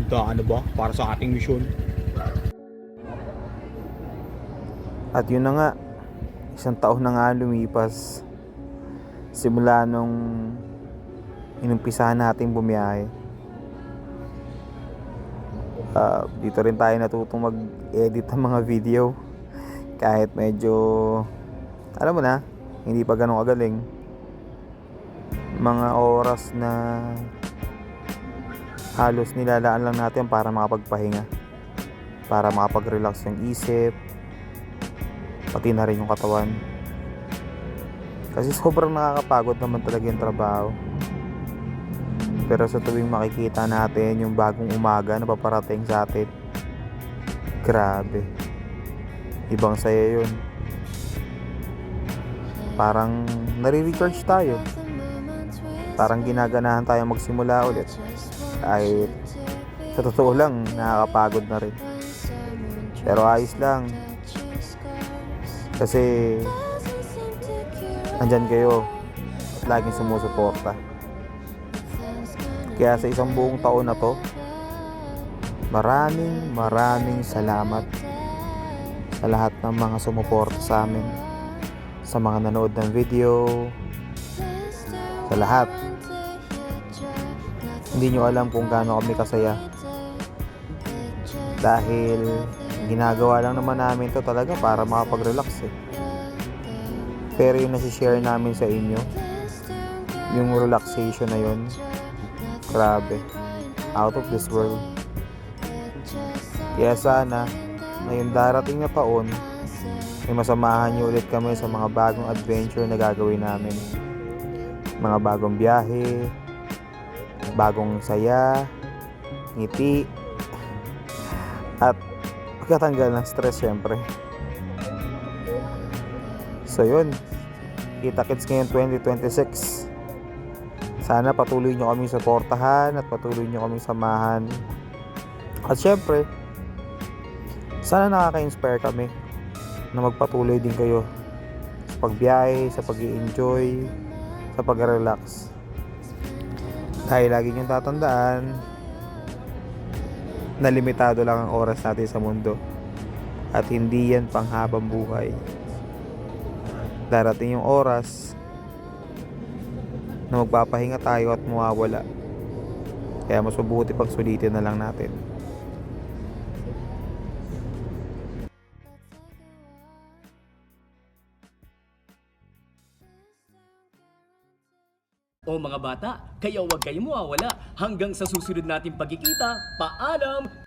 Handa na ba para sa ating misyon? At yun na nga, isang taon na nga lumipas simula nung inumpisahan natin bumiyahe. Dito rin tayo natutong mag-edit ng mga video kahit medyo, alam mo na, hindi pa ganun kagaling. Mga oras na halos nilalaan lang natin para makapagpahinga, para makapag-relax yung isip, pati na rin yung katawan. Kasi sobrang nakakapagod naman talaga yung trabaho. Pero sa tuwing makikita natin yung bagong umaga na paparating sa atin, grabe, ibang saya yun. Parang nare-recharge tayo, parang ginaganahan tayo magsimula ulit. Kahit sa totoo lang nakakapagod na rin, pero ayos lang kasi andyan kayo at laging sumusuporta. Kaya sa isang buong taon na to, maraming salamat sa lahat ng mga sumuporta sa amin, sa mga nanood ng video, sa lahat. Hindi nyo alam kung gaano kami kasaya, dahil ginagawa lang naman namin to talaga para makapag-relax eh. Pero yung nasi-share namin sa inyo, yung relaxation na yun, grabe, out of this world. Kaya sana ngayong darating na taon ay masamahan nyo ulit kami sa mga bagong adventure na gagawin namin. Mga bagong biyahe, bagong saya, ngiti, at pagkatanggal ng stress syempre. So yun, kita-kits ngayon 2026. Sana patuloy nyo kami suportahan at patuloy nyo kami samahan. At syempre, sana nakaka-inspire kami na magpatuloy din kayo sa pagbiyahe, sa pag-i-enjoy, sa pag-relax. Dahil lagi nyo tatandaan na limitado lang ang oras natin sa mundo at hindi yan panghabang buhay. Darating yung oras na magpapahinga tayo at mawawala. Kaya mas mabuti pag sulitin na lang natin. O mga bata, kaya huwag kayong mawawala hanggang sa susunod nating pagkikita. Paalam!